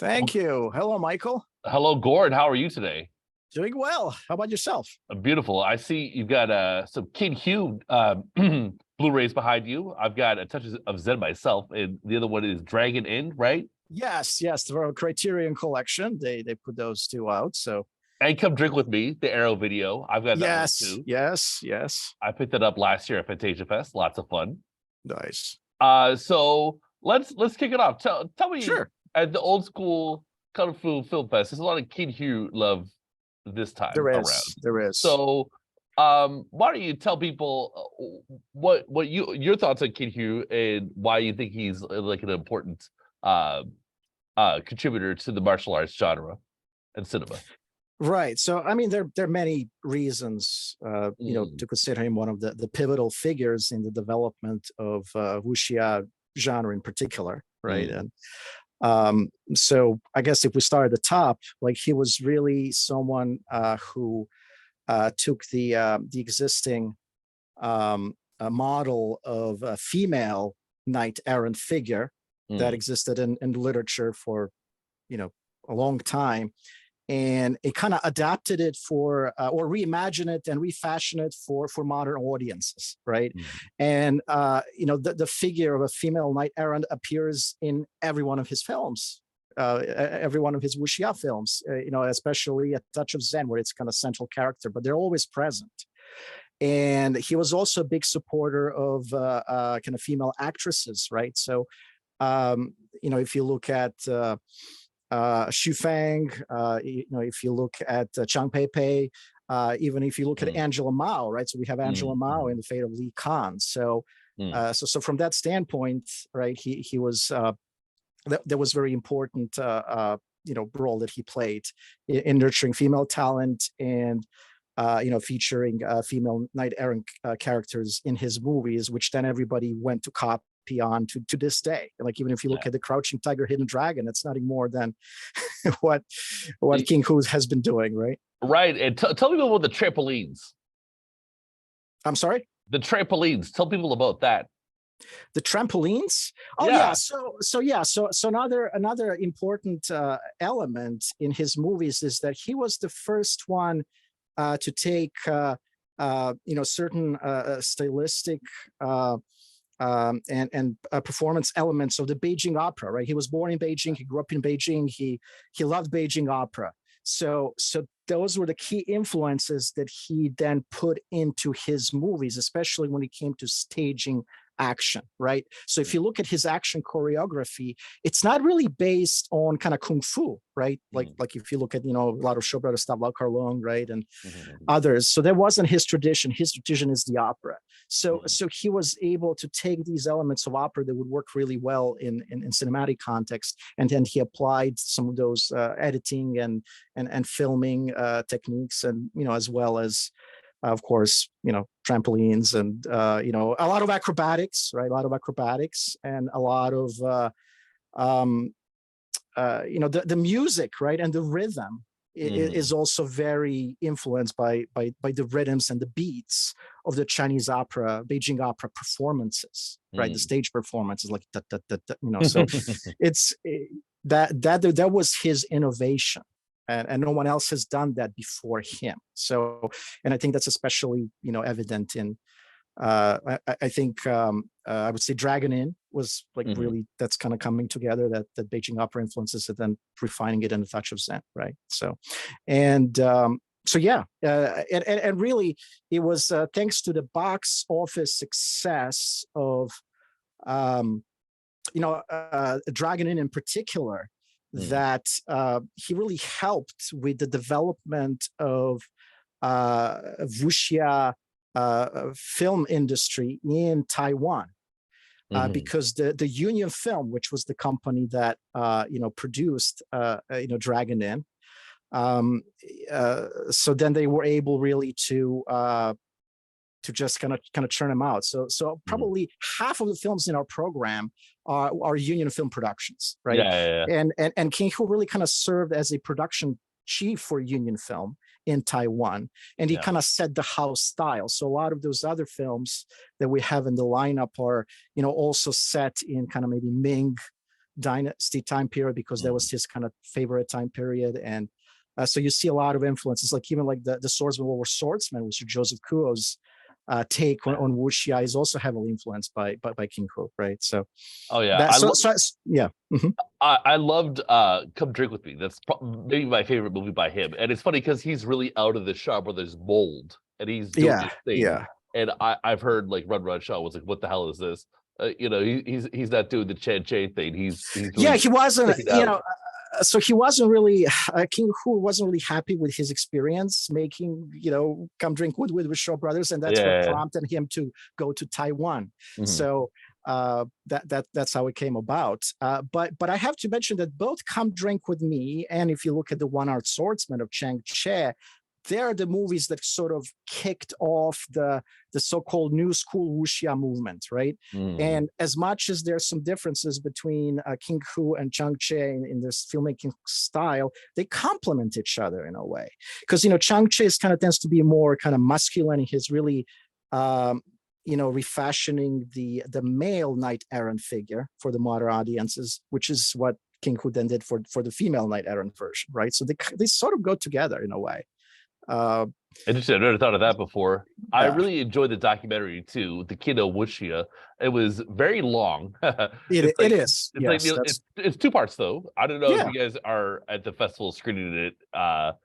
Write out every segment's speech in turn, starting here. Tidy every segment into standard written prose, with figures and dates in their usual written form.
Thank you. Hello, Michael. Hello, Gord. How are you today? Doing well. How about yourself? Beautiful. I see you've got some Kid Hugh Blu-rays behind you. I've got a touch of Zen myself, and the other one is Dragon Inn, right? Yes. The Criterion Collection. They put those two out. So And Come Drink With Me, the Arrow video. I've got that one too. yes. I picked it up last year at Fantasia Fest. Lots of fun. Nice. So let's kick it off. Tell me, Sure. At the old school Kung Fu Film Fest, there's a lot of Kid Hugh love this time around. There is. So why don't you tell people what your thoughts on Kid Hugh and why you think he's like an important contributor to the martial arts genre and cinema? Right. So, I mean, there are many reasons, to consider him one of the pivotal figures in the development of wuxia genre in particular, right? And so I guess if we start at the top, like he was really someone who took the existing model of a female knight errant figure that existed in literature for, a long time. And it kind of adapted it for, or reimagined it and refashioned it for modern audiences, right? And the figure of a female knight errant appears in every one of his films, every one of his wuxia films. Especially A Touch of Zen, where it's kind of central character, but they're always present. And he was also a big supporter of kind of female actresses, right? So, if you look at Xu Fang, if you look at Chang Pei Pei, even if you look at Angela Mao, right? So we have Angela Mao in The Fate of Li Khan. So, so from that standpoint, right, he was that was very important, role that he played in nurturing female talent and featuring female knight errant characters in his movies, which then everybody went to copy on to this day. Like even if you look at The Crouching Tiger, Hidden Dragon, it's nothing more than what King Hu has been doing, right? Right. And tell me about the trampolines. I'm sorry? The trampolines. Tell people about that. The trampolines? Oh yeah. So another important element in his movies is that he was the first one to take certain stylistic and performance elements of the Beijing opera, right? He was born in Beijing. He grew up in Beijing. He loved Beijing opera. So those were the key influences that he then put into his movies, especially when it came to staging action, right? So if you look at his action choreography, it's not really based on kind of kung fu, right? Like if you look at, a lot of Shaw Brothers stuff, like Carlong, right? And others. So that wasn't his tradition. His tradition is the opera. So he was able to take these elements of opera that would work really well in cinematic context. And then he applied some of those editing and filming techniques, and, as well as, of course, trampolines and, a lot of acrobatics, right? A lot of acrobatics and a lot of, the music, right? And the rhythm is also very influenced by the rhythms and the beats of the Chinese opera, Beijing opera performances, right? The stage performances, like so it's that was his innovation. And no one else has done that before him. So, and I think that's especially, evident in, I think I would say Dragon Inn was like really, that's kind of coming together, that Beijing opera influences and then refining it in A Touch of Zen, right? So, and really it was thanks to the box office success of, Dragon Inn in particular, that he really helped with the development of wuxia film industry in Taiwan, because the Union Film, which was the company that produced Dragon Inn, so then they were able really to just kind of churn them out. So probably half of the films in our program are Union Film productions, right? Yeah. And King Hu really kind of served as a production chief for Union Film in Taiwan, and he kind of set the house style. So a lot of those other films that we have in the lineup are, also set in kind of maybe Ming dynasty time period because that was his kind of favorite time period. And so you see a lot of influences, like even like the Swordsman War Swordsman, which is Joseph Kuo's take on wuxia, is also heavily influenced by King Hu, right? So yeah, yeah. I loved Come Drink with Me. That's maybe my favorite movie by him. And it's funny because he's really out of the Shaw Brothers mold, and he's doing his thing. Yeah. And I've heard like Run Shaw was like, what the hell is this? He's not doing the Chan Chan thing. He's really he wasn't. So he wasn't really King Hu wasn't really happy with his experience making Come Drink with Shaw Brothers, and that's what prompted him to go to Taiwan. So that's how it came about. But I have to mention that both Come Drink with Me and if you look at the One-Armed Swordsman of Chang Che, they're the movies that sort of kicked off the so-called new school wuxia movement, right? And as much as there's some differences between King Hu and Chang Che in this filmmaking style, they complement each other in a way. Because Chang Che kind of tends to be more kind of masculine. He's really refashioning the male knight-errant figure for the modern audiences, which is what King Hu then did for the female knight-errant version, right? So they sort of go together in a way. Interesting. I've never thought of that before. I really enjoyed the documentary too, The Kid of Wuxia. It was very long. It is. It's 2 parts though. I don't know if you guys are at the festival screening it all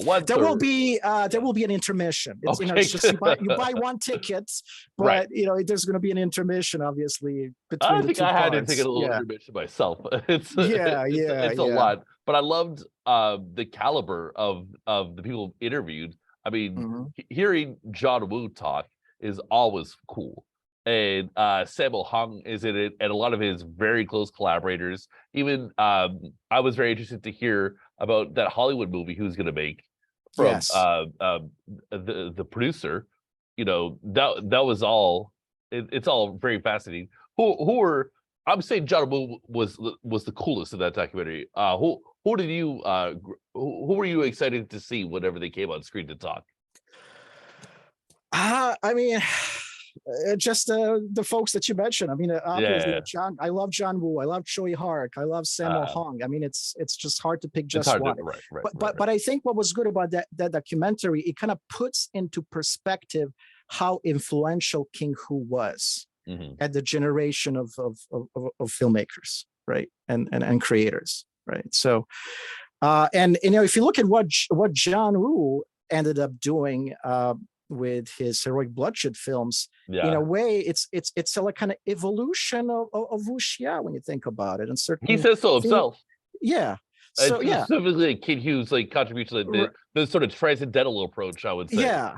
at once. There will be an intermission. It's, it's just you buy one ticket, but there's going to be an intermission, obviously. Between I think I had to take a little intermission myself. It's a lot. But I loved the caliber of the people interviewed. I mean, hearing John Woo talk is always cool. And Sammo Hung is in it, and a lot of his very close collaborators. Even I was very interested to hear about that Hollywood movie he was going to make from the producer. That was all. It's all very fascinating. I'm saying John Woo was the coolest in that documentary. Who were you excited to see whenever they came on screen to talk? I mean, just the folks that you mentioned. I mean, obviously, I love John Woo. I love Choi Hark. I love Sammo Hung. I mean, it's just hard to pick just one. But I think what was good about that documentary, it kind of puts into perspective how influential King Hu was at the generation of filmmakers, right, and creators, right. So, and if you look at what John Woo ended up doing with his heroic bloodshed films, in a way, it's a like kind of evolution of wuxia when you think about it, and certainly he says so himself. So specifically Kid Hugh's like contribution to the sort of transcendental approach, I would say.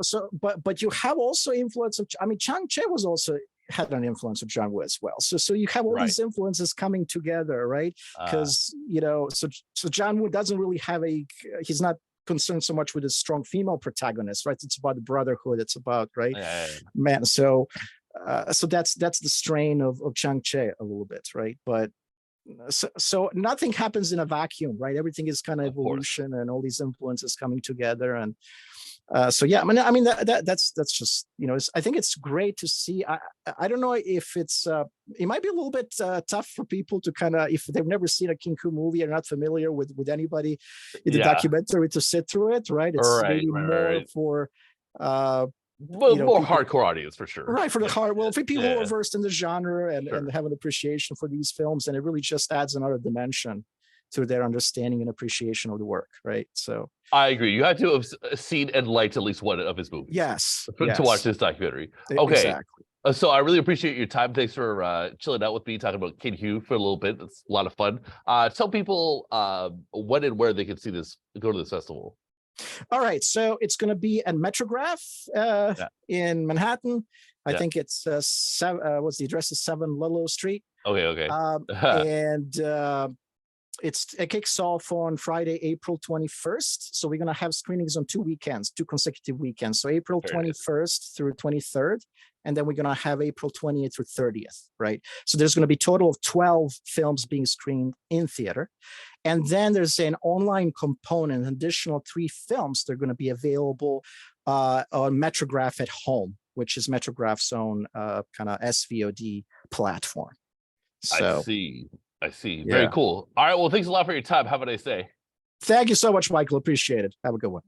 So but you have also influence of, I mean, Chang Che was also had an influence of John Woo as well. So you have all these influences coming together, right? Because so John Woo doesn't really have he's not concerned so much with a strong female protagonist, right? It's about the brotherhood. It's about man. So that's the strain of Chang Che a little bit, right? But so nothing happens in a vacuum, right? Everything is kind of evolution and all these influences coming together. And I mean that's just I think it's great to see. I don't know if it's it might be a little bit tough for people to kind of, if they've never seen a King Hu movie or not familiar with anybody in the documentary, to sit through it, right? It's maybe more for more hardcore audience for sure, right? For the for people who are versed in the genre and have an appreciation for these films, and it really just adds another dimension to their understanding and appreciation of the work, right? So I agree. You had to have seen and liked at least one of his movies, to watch this documentary. Okay, exactly. So I really appreciate your time. Thanks for chilling out with me, talking about Kid Hu for a little bit. It's a lot of fun. Tell people when and where they can see this, go to this festival. All right, so it's going to be at Metrograph in Manhattan. I think it's what's the address? Is 7 Ludlow Street. Okay. And it kicks off on Friday, April 21st. So we're going to have screenings on 2 consecutive weekends. So April 21st through 23rd. And then we're going to have April 20th through 30th, right? So there's going to be a total of 12 films being screened in theater. And then there's an online component, an additional 3 films that are going to be available on Metrograph at Home, which is Metrograph's own kind of SVOD platform. So I see. Very cool. All right. Well, thanks a lot for your time. Have a nice day. Thank you so much, Michael. Appreciate it. Have a good one.